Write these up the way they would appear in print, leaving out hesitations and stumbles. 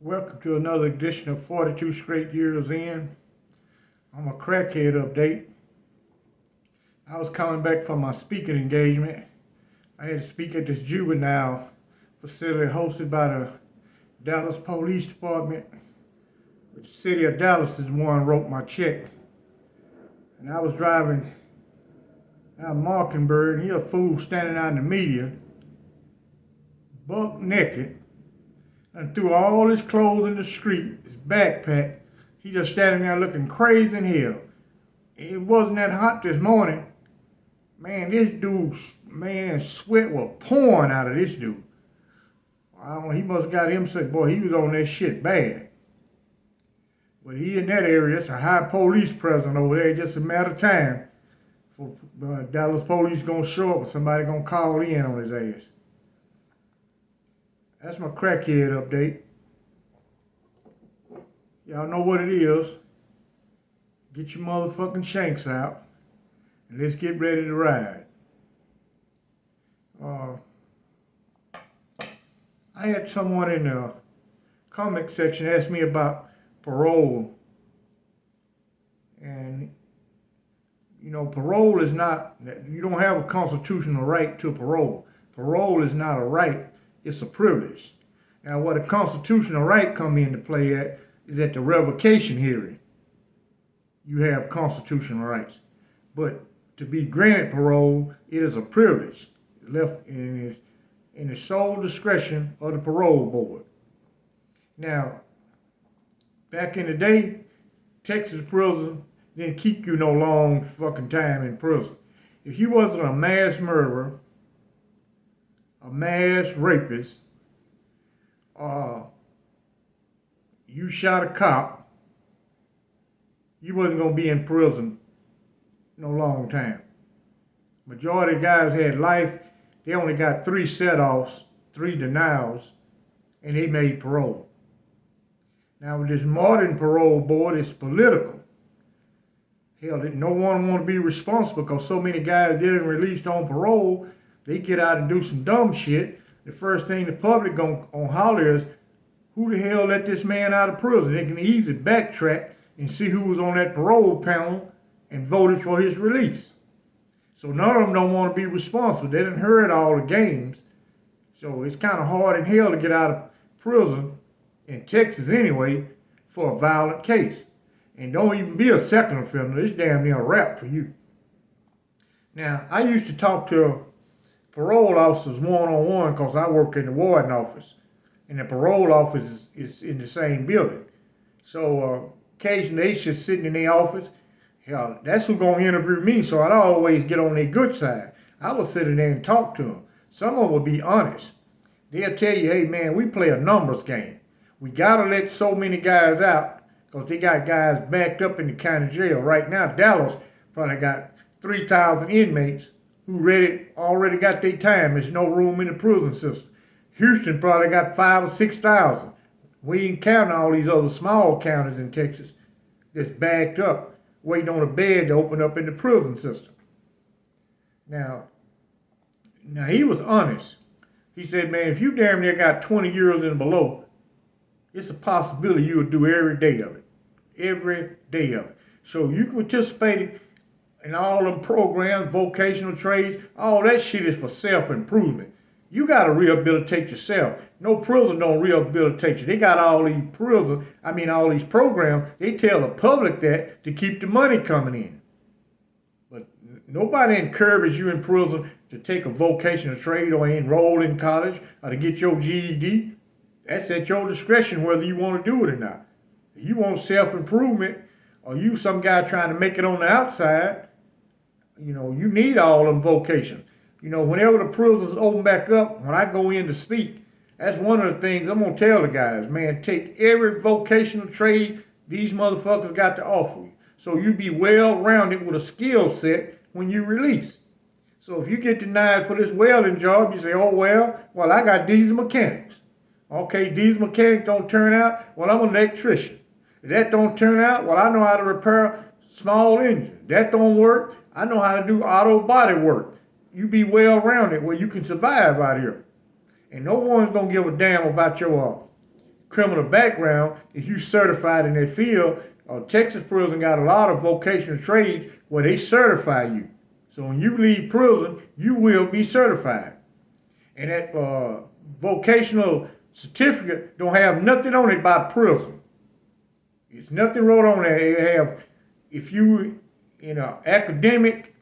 Welcome to another edition of 42 Straight Years In. I'm a crackhead update. I was coming back from my speaking engagement. I had to speak at this juvenile facility hosted by the Dallas Police Department. The city of Dallas is the one who wrote my check. And I was driving down Mockingbird, and he a fool standing out in the median, buck naked, and threw all his clothes in the street, his backpack. He just standing there looking crazy in hell. It wasn't that hot this morning. Man, this dude, sweat was pouring out of this dude. I don't know, he must have got him sick. Boy, he was on that shit bad. But he in that area, it's a high police presence over there. It's just a matter of time for Dallas police gonna show up or somebody gonna call in on his ass. That's my crackhead update. Y'all know what it is. Get your motherfucking shanks out and let's get ready to ride. I had someone in the comment section ask me about parole. And, you know, parole is not, you don't have a constitutional right to parole. Parole is not a right. It's a privilege. Now, what a constitutional right come into play at is at the revocation hearing. You have constitutional rights. But to be granted parole, it is a privilege left in the sole discretion of the parole board. Now, back in the day, Texas prison didn't keep you no long fucking time in prison. If you wasn't a mass murderer, a mass rapist, you shot a cop, you wasn't going to be in prison no long time. Majority of guys had life. They only got 3 set-offs, 3 denials, and they made parole. Now with this modern parole board, it's political. Hell, no one want to be responsible because so many guys getting released on parole, they get out and do some dumb shit. The first thing the public gonna holler is, who the hell let this man out of prison? They can easily backtrack and see who was on that parole panel and voted for his release. So none of them don't want to be responsible. They didn't heard all the games. So it's kind of hard in hell to get out of prison, in Texas anyway, for a violent case. And don't even be a second offender. It's damn near a wrap for you. Now, I used to talk to parole officers one-on-one because I work in the warden office. And the parole office is in the same building. So occasionally they just sitting in their office. Hell, that's who's going to interview me, so I'd always get on their good side. I would sit in there and talk to them. Some of them would be honest. They'll tell you, hey man, we play a numbers game. We got to let so many guys out because they got guys backed up in the county jail. Right now, Dallas probably got 3,000 inmates who already got their time. There's no room in the prison system. Houston probably got 5,000 or 6,000. We ain't counting all these other small counties in Texas that's backed up, waiting on a bed to open up in the prison system. Now he was honest. He said, man, if you damn near got 20 years and below, it's a possibility you would do every day of it. Every day of it. So you can participate in all them programs, vocational trades, all that shit is for self-improvement. You got to rehabilitate yourself. No prison don't rehabilitate you. They got all these programs. They tell the public that to keep the money coming in. But nobody encourages you in prison to take a vocational trade or enroll in college or to get your GED. That's at your discretion whether you want to do it or not. If you want self-improvement or you some guy trying to make it on the outside, you know, you need all them vocations. You know, whenever the prisons open back up, when I go in to speak, that's one of the things I'm going to tell the guys, man, take every vocational trade these motherfuckers got to offer you. So you be well-rounded with a skill set when you release. So if you get denied for this welding job, you say, oh, well, I got diesel mechanics. Okay, diesel mechanics don't turn out, well, I'm an electrician. If that don't turn out, well, I know how to repair small engines. That don't work, I know how to do auto body work. You be well-rounded where you can survive out here. And no one's going to give a damn about your criminal background, if you certified in that field, Texas prison got a lot of vocational trades where they certify you. So when you leave prison, you will be certified. And that vocational certificate don't have nothing on it about prison. It's nothing wrote on there. It have, if you in an academic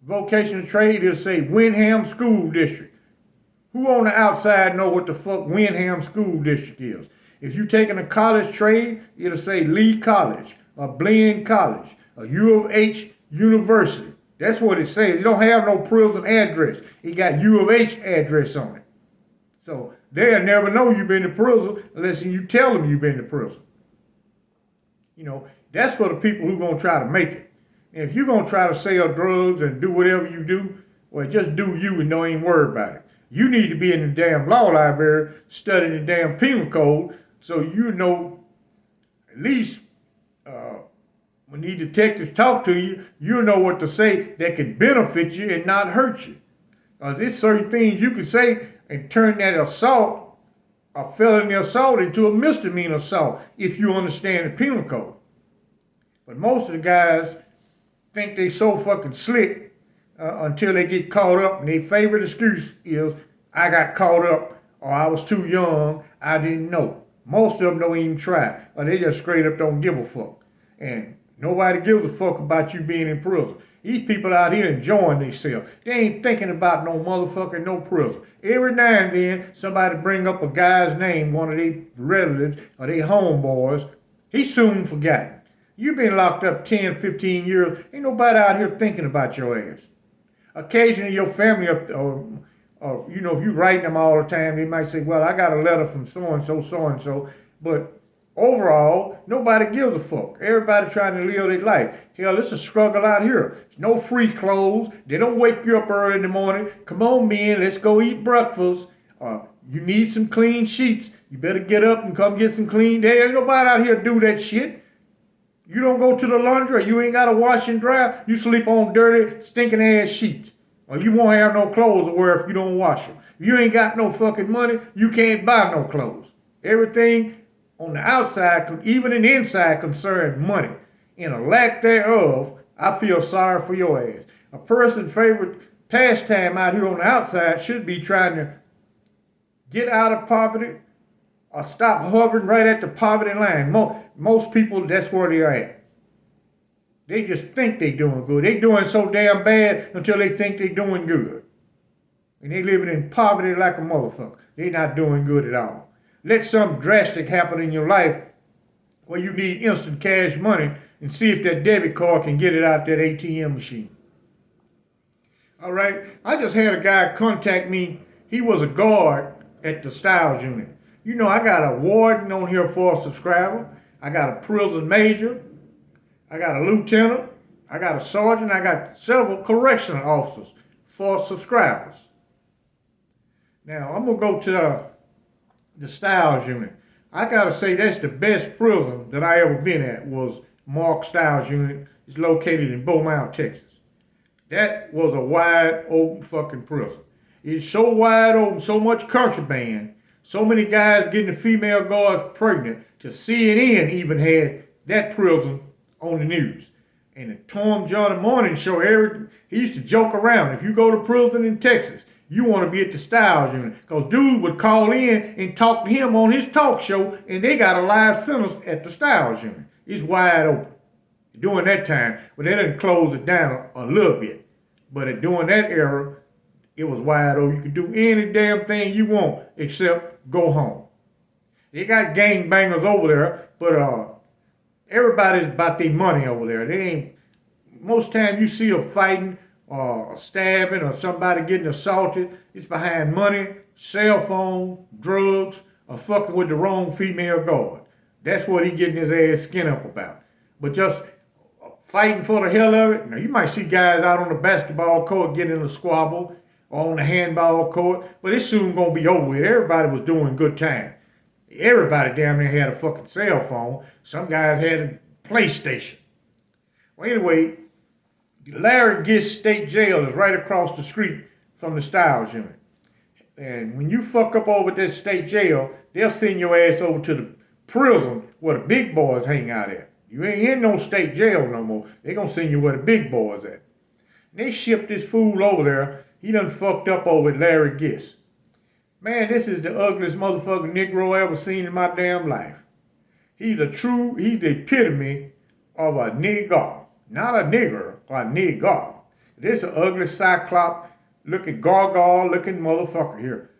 vocational trade, it'll say Windham School District. Who on the outside know what the fuck Windham School District is? If you taking a college trade, it'll say Lee College, or Blinn College, or U of H University. That's what it says. It don't have no prison address. It got U of H address on it. So they'll never know you've been to prison unless you tell them you've been to prison. You know, that's for the people who gonna try to make it. And if you're gonna try to sell drugs and do whatever you do, well, just do you and don't even worry about it. You need to be in the damn law library studying the damn penal code so you know at least when these detectives talk to you, you know what to say that can benefit you and not hurt you. There's certain things you can say and turn that assault, a felony assault, into a misdemeanor assault if you understand the penal code. But most of the guys think they so fucking slick until they get caught up, and their favorite excuse is, I got caught up, or I was too young, I didn't know. Most of them don't even try, or they just straight up don't give a fuck. And nobody gives a fuck about you being in prison. These people out here enjoying themselves. They ain't thinking about no motherfucking no prison. Every now and then, somebody bring up a guy's name, one of their relatives or their homeboys, he's soon forgotten. You've been locked up 10, 15 years. Ain't nobody out here thinking about your ass. Occasionally, your family, or you know, if you writing them all the time, they might say, well, I got a letter from so-and-so, so-and-so. But overall, nobody gives a fuck. Everybody trying to live their life. Hell, it's a struggle out here. There's no free clothes. They don't wake you up early in the morning. Come on, man, let's go eat breakfast. You need some clean sheets. You better get up and come get some clean. There ain't nobody out here do that shit. You don't go to the laundry, or you ain't got to wash and dry. You sleep on dirty, stinking ass sheets. Or you won't have no clothes to wear if you don't wash them. If you ain't got no fucking money, you can't buy no clothes. Everything on the outside, even in the inside, concerns money. In a lack thereof, I feel sorry for your ass. A person's favorite pastime out here on the outside should be trying to get out of poverty or stop hovering right at the poverty line. Most people, that's where they're at. They just think they're doing good. They doing so damn bad until they think they're doing good. And they living in poverty like a motherfucker. They not doing good at all. Let something drastic happen in your life where you need instant cash money and see if that debit card can get it out that ATM machine. All right, I just had a guy contact me. He was a guard at the Stiles Unit. You know, I got a warden on here for a subscriber. I got a prison major. I got a lieutenant. I got a sergeant. I got several correctional officers for subscribers. Now, I'm going to go to the Stiles Unit. I got to say that's the best prison that I ever been at was Mark Stiles Unit. It's located in Beaumont, Texas. That was a wide open fucking prison. It's so wide open, so much contraband, so many guys getting the female guards pregnant, to CNN even had that prison on the news. And the Tom Johnny Morning Show, he used to joke around. If you go to prison in Texas, you want to be at the Stiles Unit. Because dude would call in and talk to him on his talk show, and they got a live sentence at the Stiles Unit. It's wide open. During that time, but they didn't close it down a little bit. But during that era, it was wide open. You could do any damn thing you want except go home. They got gangbangers over there, but everybody's about their money over there. They ain't. Most time you see a fighting or a stabbing or somebody getting assaulted, it's behind money, cell phone, drugs, or fucking with the wrong female guard. That's what he getting his ass skin up about. But just fighting for the hell of it. Now you might see guys out on the basketball court getting in a squabble or on the handball court, but it's soon gonna be over with. Everybody was doing good time. Everybody damn near had a fucking cell phone. Some guys had a PlayStation. Well, anyway, Larry Gist State Jail is right across the street from the Stiles Unit. And when you fuck up over at that state jail, they'll send your ass over to the prison where the big boys hang out at. You ain't in no state jail no more. They gonna send you where the big boys at. And they shipped this fool over there. He done fucked up over at Larry Gist. Man, this is the ugliest motherfucking Negro I ever seen in my damn life. He's the epitome of a nigger. Not a nigger, or a nigger. This is an ugly cyclop looking gargoyle looking motherfucker here.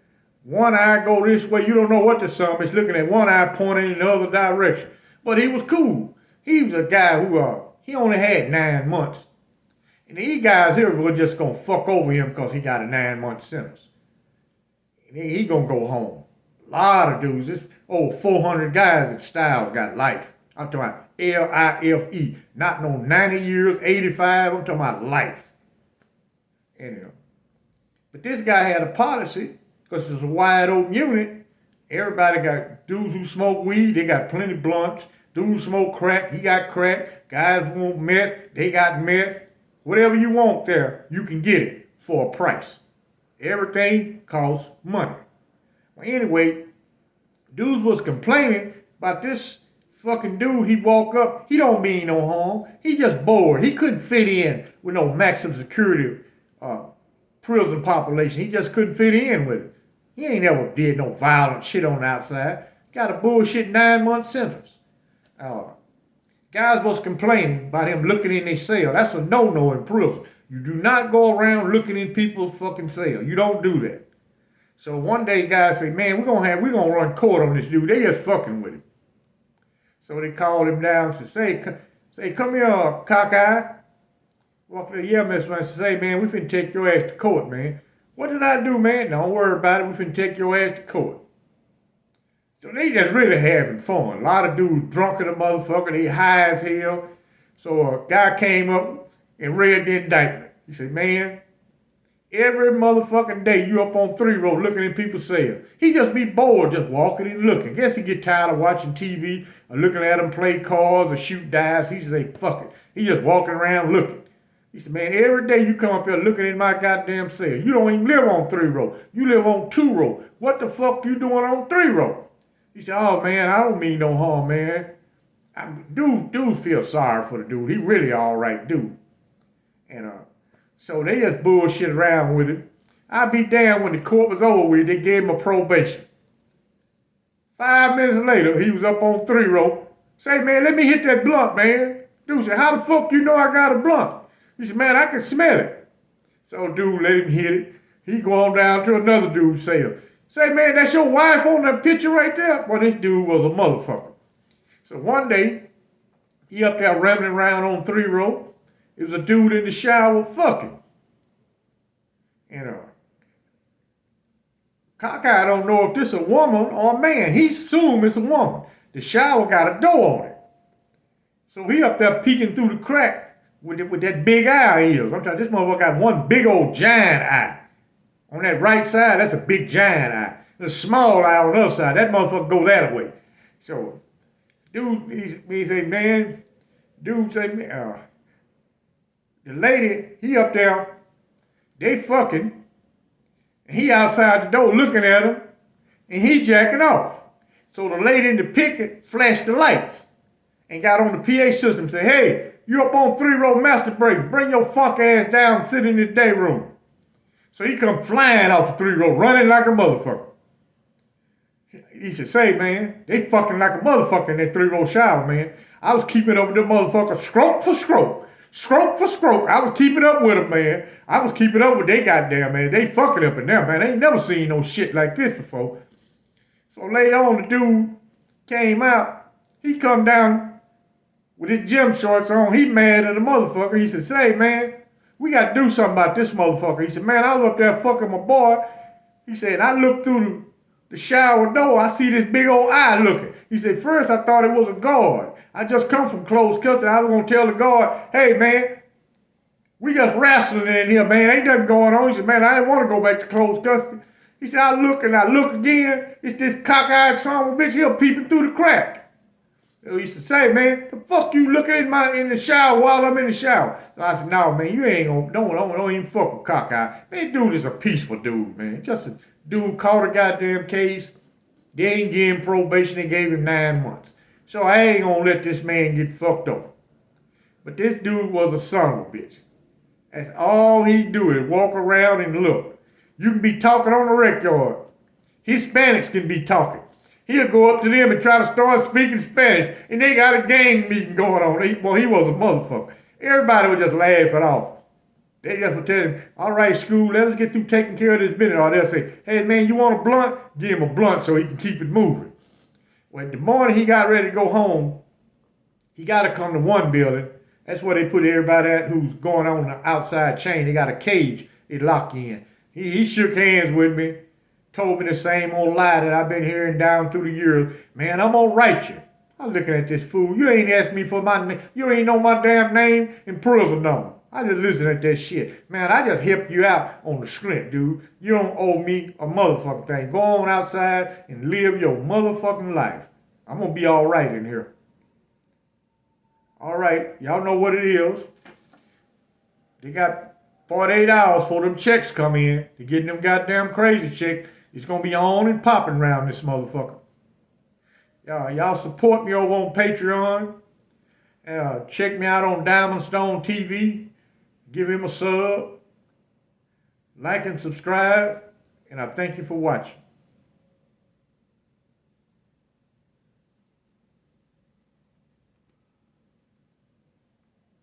One eye go this way, you don't know what the sum is, looking at one eye pointing in the other direction. But he was cool. He was a guy who, he only had 9 months. And these guys here were just gonna fuck over him because he got a 9-month sentence. And he gonna go home. A lot of dudes, this over 400 guys at Stiles got life. I'm talking about L-I-F-E. Not no 90 years, 85, I'm talking about life. Anyway. But this guy had a policy, because it's a wide open unit. Everybody got dudes who smoke weed, they got plenty of blunts. Dudes smoke crack, he got crack. Guys want meth, they got meth. Whatever you want there, you can get it for a price. Everything costs money. Well, anyway, dudes was complaining about this fucking dude. He walk up, he don't mean no harm. He just bored. He couldn't fit in with no maximum security prison population. He just couldn't fit in with it. He ain't never did no violent shit on the outside. Got a bullshit 9-month sentence. Guys was complaining about him looking in their cell. That's a no-no in prison. You do not go around looking in people's fucking cell. You don't do that. So one day guys say, man, we're gonna run court on this dude. They just fucking with him. So they called him down and said, say, come here, Cockeye. Walk there, yeah, Mr. Man. Say, man, we finna take your ass to court, man. What did I do, man? Don't worry about it. We finna take your ass to court. So they just really having fun. A lot of dudes drunk in the motherfucker. They high as hell. So a guy came up and read the indictment. He said, man, every motherfucking day you up on 3 row looking in people's cell. He just be bored just walking and looking. Guess he get tired of watching TV or looking at them play cards or shoot dice. He say, fuck it. He just walking around looking. He said, man, every day you come up here looking in my goddamn cell. You don't even live on 3 row. You live on 2 row. What the fuck you doing on 3 row? He said, oh, man, I don't mean no harm, man. Dude feel sorry for the dude. He really all right dude. And so they just bullshit around with it. I'd be damned when the court was over with, they gave him a probation. 5 minutes later, he was up on 3 row. Say, man, let me hit that blunt, man. Dude said, how the fuck you know I got a blunt? He said, man, I can smell it. So dude let him hit it. He go on down to another dude's cell. Say, man, that's your wife on that picture right there? Well, this dude was a motherfucker. So one day, he up there rambling around on 3 row. It was a dude in the shower fucking. And Cockeye don't know if this a woman or a man. He assume it's a woman. The shower got a door on it. So he up there peeking through the crack with that big eye of his. I'm telling you, this motherfucker got one big old giant eye. On that right side, that's a big giant eye. There's a small eye on the other side. That motherfucker go that way. So, dude, he say, man, the lady, he up there, they fucking, and he outside the door looking at him, and he jacking off. So the lady in the picket flashed the lights and got on the PA system and said, hey, you up on 3 row masturbating. Bring your fuck ass down and sit in this day room. So he come flying off the 3 row, running like a motherfucker. He said, say, man, they fucking like a motherfucker in that 3 row shower, man. I was keeping up with them motherfuckers stroke for stroke. Stroke for stroke. I was keeping up with them, man. I was keeping up with they goddamn, man. They fucking up in there, man. They ain't never seen no shit like this before. So later on, the dude came out. He come down with his gym shorts on. He mad at the motherfucker. He said, say, man, we got to do something about this motherfucker. He said, man, I was up there fucking my boy. He said, I looked through the shower door. I see this big old eye looking. He said, first I thought it was a guard. I just come from closed custody. I was going to tell the guard, hey, man, we just wrestling in here, man. Ain't nothing going on. He said, man, I didn't want to go back to closed custody. He said, I look and I look again. It's this cockeyed son of a bitch here peeping through the crack. They used to say, man, the fuck you looking in the shower while I'm in the shower? So I said, no, man, you ain't gonna, don't even fuck with Cockeye. Man, dude is a peaceful dude, man. Just a dude caught a goddamn case. They ain't give him probation, they gave him 9 months. So I ain't gonna let this man get fucked over. But this dude was a son of a bitch. That's all he do is walk around and look. You can be talking on the rec yard. Hispanics can be talking. He'll go up to them and try to start speaking Spanish, and they got a gang meeting going on. He was a motherfucker. Everybody would just laugh it off. They just would tell him, all right, school, let us get through taking care of this business. Or they'll say, hey, man, you want a blunt? Give him a blunt so he can keep it moving. When the morning he got ready to go home, he got to come to one building. That's where they put everybody at who's going on the outside chain. They got a cage they lock you in. He shook hands with me, told me the same old lie that I've been hearing down through the years. Man, I'm gonna write you. I'm looking at this fool. You ain't asked me for my name. You ain't know my damn name in prison number. I just listen at that shit. Man, I just helped you out on the script, dude. You don't owe me a motherfucking thing. Go on outside and live your motherfucking life. I'm gonna be all right in here. All right, y'all know what it is. They got 48 hours before them checks come in to get them goddamn crazy checks. It's gonna be on and popping around this motherfucker. Y'all support me over on Patreon. Check me out on Diamond Stone TV. Give him a sub. Like and subscribe. And I thank you for watching.